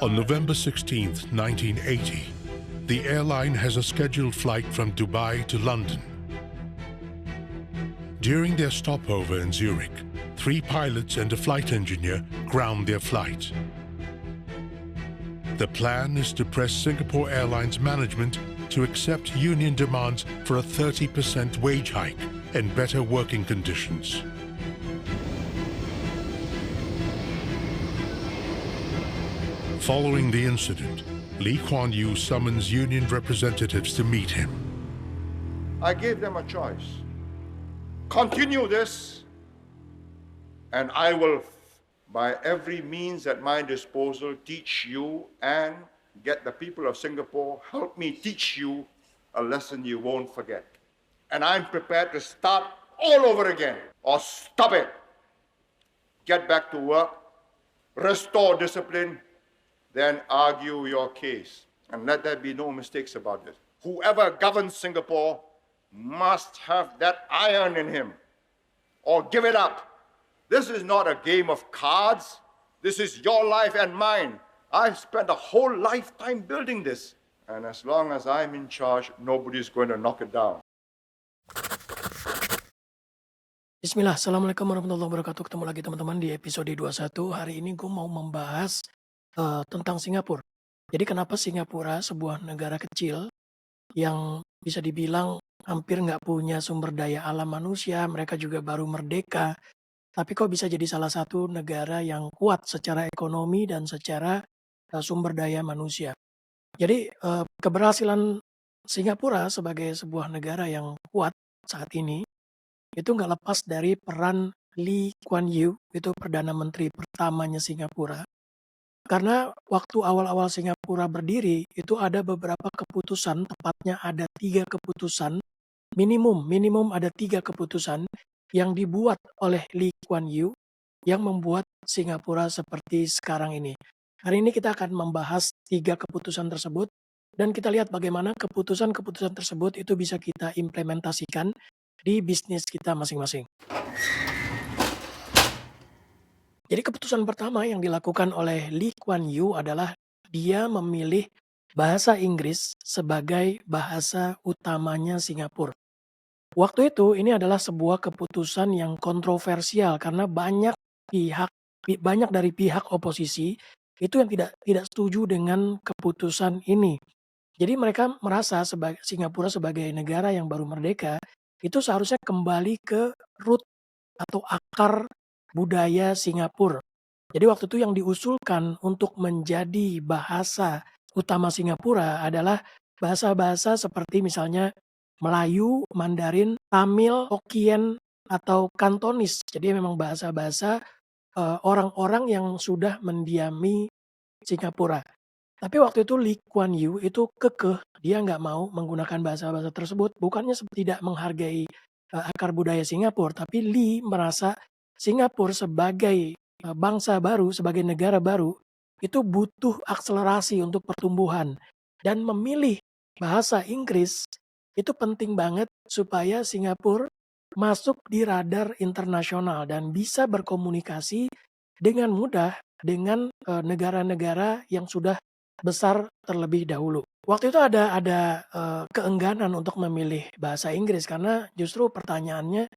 On November 16, 1980, the airline has a scheduled flight from Dubai to London. During their stopover in Zurich, 3 pilots and a flight engineer ground their flight. The plan is to press Singapore Airlines management to accept union demands for a 30% wage hike and better working conditions. Following the incident, Lee Kuan Yew summons union representatives to meet him. I gave them a choice. Continue this, and I will, by every means at my disposal, teach you and get the people of Singapore, help me teach you a lesson you won't forget. And I'm prepared to start all over again, or stop it. Get back to work, restore discipline, then argue your case. And let there be no mistakes about it. Whoever governs Singapore must have that iron in him, or give it up. This is not a game of cards. This is your life and mine. I've spent a whole lifetime building this. And as long as I'm in charge, nobody's going to knock it down. Bismillah, Assalamualaikum warahmatullahi wabarakatuh. Ketemu lagi teman-teman di episode 21. Hari ini gue mau membahas tentang Singapura. Jadi kenapa Singapura, sebuah negara kecil yang bisa dibilang hampir nggak punya sumber daya alam manusia, mereka juga baru merdeka, tapi kok bisa jadi salah satu negara yang kuat secara ekonomi dan secara sumber daya manusia. Jadi keberhasilan Singapura sebagai sebuah negara yang kuat saat ini itu nggak lepas dari peran Lee Kuan Yew, itu Perdana Menteri pertamanya Singapura. Karena waktu awal-awal Singapura berdiri, itu ada beberapa keputusan, tepatnya ada 3 keputusan, minimum ada 3 keputusan yang dibuat oleh Lee Kuan Yew yang membuat Singapura seperti sekarang ini. Hari ini kita akan membahas 3 keputusan tersebut dan kita lihat bagaimana keputusan-keputusan tersebut itu bisa kita implementasikan di bisnis kita masing-masing. Jadi keputusan pertama yang dilakukan oleh Lee Kuan Yew adalah dia memilih bahasa Inggris sebagai bahasa utamanya Singapura. Waktu itu ini adalah sebuah keputusan yang kontroversial karena banyak dari pihak oposisi itu yang tidak setuju dengan keputusan ini. Jadi mereka merasa Singapura sebagai negara yang baru merdeka itu seharusnya kembali ke root atau akar budaya Singapura. Jadi waktu itu yang diusulkan untuk menjadi bahasa utama Singapura adalah bahasa-bahasa seperti misalnya Melayu, Mandarin, Tamil, Hokkien, atau Kantonis. Jadi memang bahasa-bahasa orang-orang yang sudah mendiami Singapura. Tapi waktu itu Lee Kuan Yew itu kekeh, dia nggak mau menggunakan bahasa-bahasa tersebut. Bukannya tidak menghargai akar budaya Singapura, tapi Lee merasa Singapura sebagai bangsa baru, sebagai negara baru, itu butuh akselerasi untuk pertumbuhan. Dan memilih bahasa Inggris itu penting banget supaya Singapura masuk di radar internasional dan bisa berkomunikasi dengan mudah dengan negara-negara yang sudah besar terlebih dahulu. Waktu itu ada keengganan untuk memilih bahasa Inggris karena justru pertanyaannya,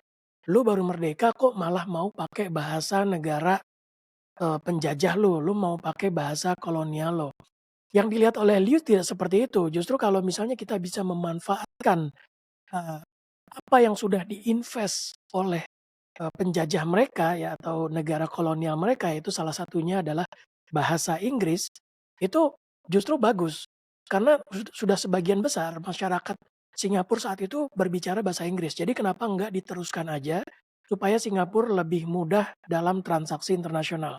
lu baru merdeka kok malah mau pakai bahasa negara penjajah lu mau pakai bahasa kolonial lo. Yang dilihat oleh Liu tidak seperti itu. Justru kalau misalnya kita bisa memanfaatkan apa yang sudah diinvest oleh penjajah mereka ya atau negara kolonial mereka, itu salah satunya adalah bahasa Inggris, itu justru bagus. Karena sudah sebagian besar masyarakat Singapura saat itu berbicara bahasa Inggris. Jadi kenapa enggak diteruskan aja supaya Singapura lebih mudah dalam transaksi internasional.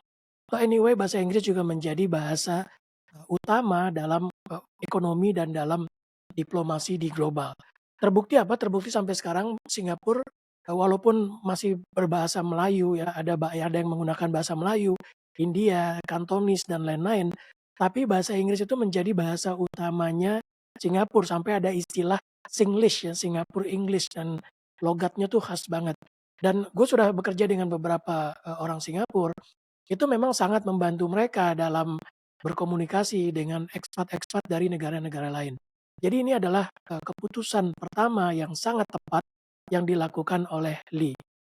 So anyway, bahasa Inggris juga menjadi bahasa utama dalam ekonomi dan dalam diplomasi di global. Terbukti apa? Terbukti sampai sekarang Singapura walaupun masih berbahasa Melayu ya, ada yang menggunakan bahasa Melayu, India, Kantonis dan lain-lain, tapi bahasa Inggris itu menjadi bahasa utamanya Singapura sampai ada istilah Singlish ya, Singapore English, dan logatnya tuh khas banget. Dan gue sudah bekerja dengan beberapa orang Singapura, itu memang sangat membantu mereka dalam berkomunikasi dengan ekspat-ekspat dari negara-negara lain. Jadi ini adalah keputusan pertama yang sangat tepat yang dilakukan oleh Lee.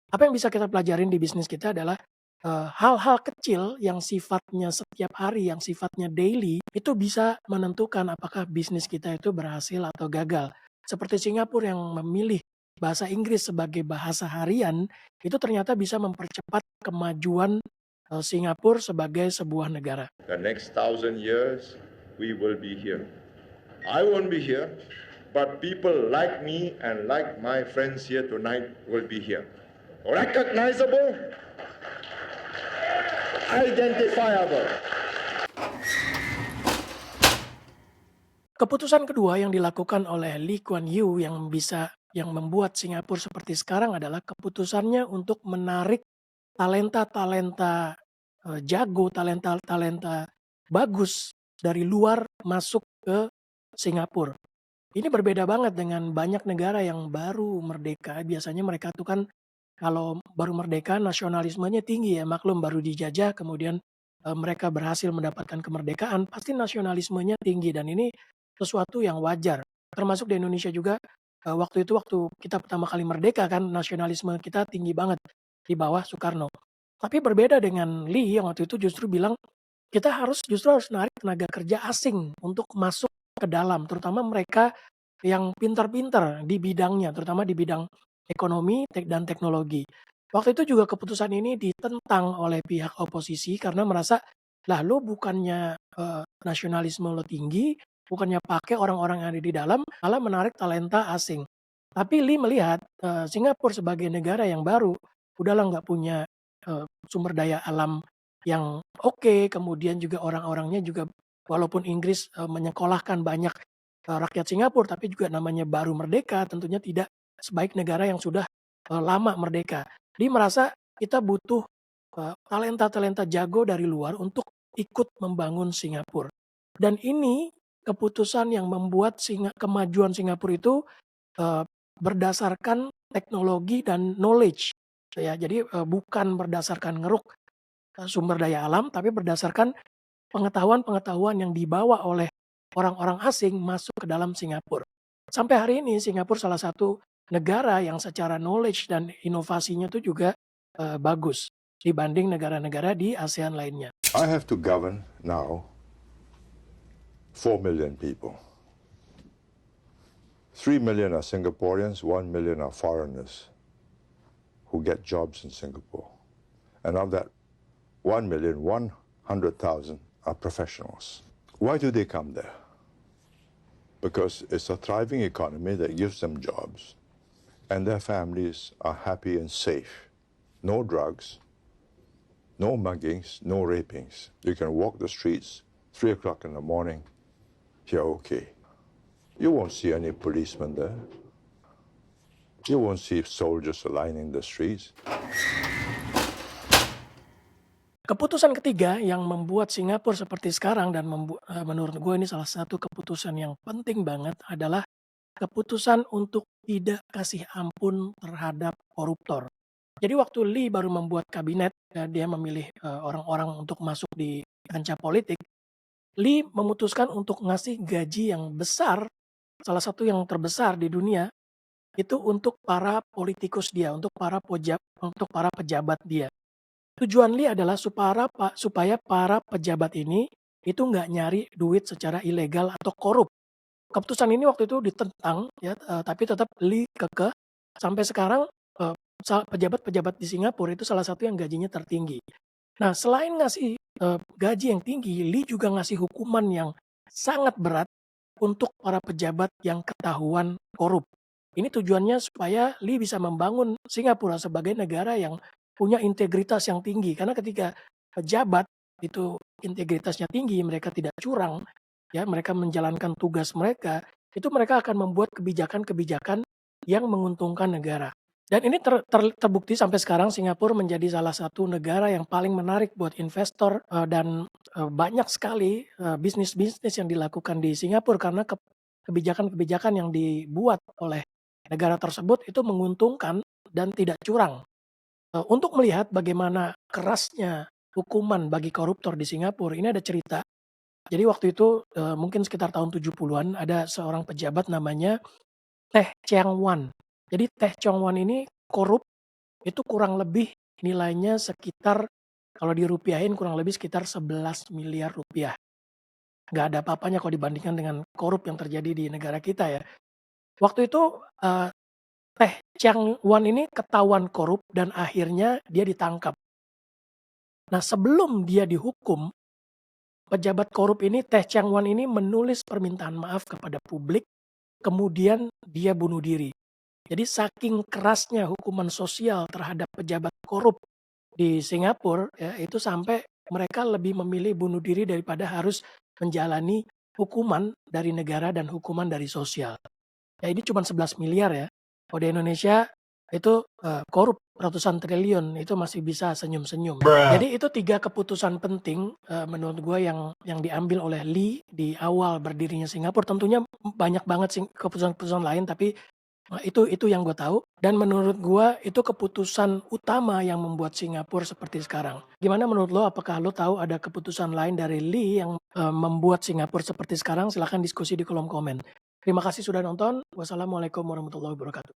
Apa yang bisa kita pelajarin di bisnis kita adalah hal-hal kecil yang sifatnya setiap hari, yang sifatnya daily, itu bisa menentukan apakah bisnis kita itu berhasil atau gagal. Seperti Singapura yang memilih bahasa Inggris sebagai bahasa harian, itu ternyata bisa mempercepat kemajuan Singapura sebagai sebuah negara. The next 1,000 years, we will be here. I won't be here, but people like me and like my friends here tonight will be here. Recognizable, identifiable. Keputusan kedua yang dilakukan oleh Lee Kuan Yew yang membuat Singapura seperti sekarang adalah keputusannya untuk menarik talenta-talenta jago, talenta-talenta bagus dari luar masuk ke Singapura. Ini berbeda banget dengan banyak negara yang baru merdeka. Biasanya mereka tuh kan kalau baru merdeka nasionalismenya tinggi ya, maklum baru dijajah kemudian mereka berhasil mendapatkan kemerdekaan, pasti nasionalismenya tinggi dan ini sesuatu yang wajar. Termasuk di Indonesia juga waktu kita pertama kali merdeka kan nasionalisme kita tinggi banget di bawah Soekarno. Tapi berbeda dengan Lee yang waktu itu justru bilang kita justru harus narik tenaga kerja asing untuk masuk ke dalam, terutama mereka yang pintar-pintar di bidangnya, terutama di bidang ekonomi dan teknologi. Waktu itu juga keputusan ini ditentang oleh pihak oposisi karena merasa, lah lo bukannya nasionalisme lo tinggi, bukannya pakai orang-orang yang ada di dalam, malah menarik talenta asing. Tapi Lee melihat Singapura sebagai negara yang baru, udahlah nggak punya sumber daya alam yang oke, kemudian juga orang-orangnya juga walaupun Inggris menyekolahkan banyak rakyat Singapura, tapi juga namanya baru merdeka, tentunya tidak sebaik negara yang sudah lama merdeka. Dia merasa kita butuh talenta-talenta jago dari luar untuk ikut membangun Singapura. Dan ini keputusan yang membuat kemajuan Singapura itu berdasarkan teknologi dan knowledge. Ya, jadi bukan berdasarkan ngeruk sumber daya alam, tapi berdasarkan pengetahuan-pengetahuan yang dibawa oleh orang-orang asing masuk ke dalam Singapura. Sampai hari ini Singapura salah satu negara yang secara knowledge dan inovasinya itu juga bagus dibanding negara-negara di ASEAN lainnya. I have to govern now 4 million people. 3 million are Singaporeans, 1 million are foreigners who get jobs in Singapore. And of that 1,100,000 are professionals. Why do they come there? Because it's a thriving economy that gives them jobs and their families are happy and safe. No drugs, no muggings, no rapings. You can walk the streets 3 o'clock in the morning, you're okay. You won't see any policemen there. You won't see soldiers lining the streets. Keputusan ketiga yang membuat Singapura seperti sekarang dan menurut gue ini salah satu keputusan yang penting banget adalah keputusan untuk tidak kasih ampun terhadap koruptor. Jadi waktu Lee baru membuat kabinet, dia memilih orang-orang untuk masuk di kancah politik, Lee memutuskan untuk ngasih gaji yang besar, salah satu yang terbesar di dunia, itu untuk para politikus dia, untuk para pejabat dia. Tujuan Lee adalah supaya para pejabat ini itu nggak nyari duit secara ilegal atau korup. Keputusan ini waktu itu ditentang ya, tapi tetap Lee kekeh sampai sekarang pejabat-pejabat di Singapura itu salah satu yang gajinya tertinggi. Nah, selain ngasih gaji yang tinggi, Lee juga ngasih hukuman yang sangat berat untuk para pejabat yang ketahuan korup. Ini tujuannya supaya Lee bisa membangun Singapura sebagai negara yang punya integritas yang tinggi. Karena ketika pejabat itu integritasnya tinggi, mereka tidak curang, ya mereka menjalankan tugas mereka, itu mereka akan membuat kebijakan-kebijakan yang menguntungkan negara. Dan ini terbukti sampai sekarang Singapura menjadi salah satu negara yang paling menarik buat investor dan banyak sekali bisnis-bisnis yang dilakukan di Singapura karena kebijakan-kebijakan yang dibuat oleh negara tersebut itu menguntungkan dan tidak curang. Untuk melihat bagaimana kerasnya hukuman bagi koruptor di Singapura, ini ada cerita Jadi waktu itu, mungkin sekitar tahun 70-an ada seorang pejabat namanya Teh Cheang Wan. Jadi Teh Cheang Wan ini korup, itu kurang lebih nilainya sekitar kalau dirupiahin kurang lebih sekitar 11 miliar rupiah. Nggak ada apa-apanya kalau dibandingkan dengan korup yang terjadi di negara kita ya. Waktu itu, Teh Cheang Wan ini ketahuan korup dan akhirnya dia ditangkap. Nah sebelum dia dihukum, pejabat korup ini Teh Cheang Wan ini menulis permintaan maaf kepada publik, kemudian dia bunuh diri. Jadi saking kerasnya hukuman sosial terhadap pejabat korup di Singapura ya, itu sampai mereka lebih memilih bunuh diri daripada harus menjalani hukuman dari negara dan hukuman dari sosial. Ya ini cuma 11 miliar ya. Kalau di Indonesia itu korup ratusan triliun itu masih bisa senyum-senyum. Jadi itu 3 keputusan penting menurut gue yang diambil oleh Lee di awal berdirinya Singapura. Tentunya banyak banget sih keputusan-keputusan lain tapi itu yang gue tahu dan menurut gue itu keputusan utama yang membuat Singapura seperti sekarang. Gimana menurut lo? Apakah lo tahu ada keputusan lain dari Lee yang membuat Singapura seperti sekarang? Silahkan diskusi di kolom komen. Terima kasih sudah nonton. Wassalamualaikum warahmatullahi wabarakatuh.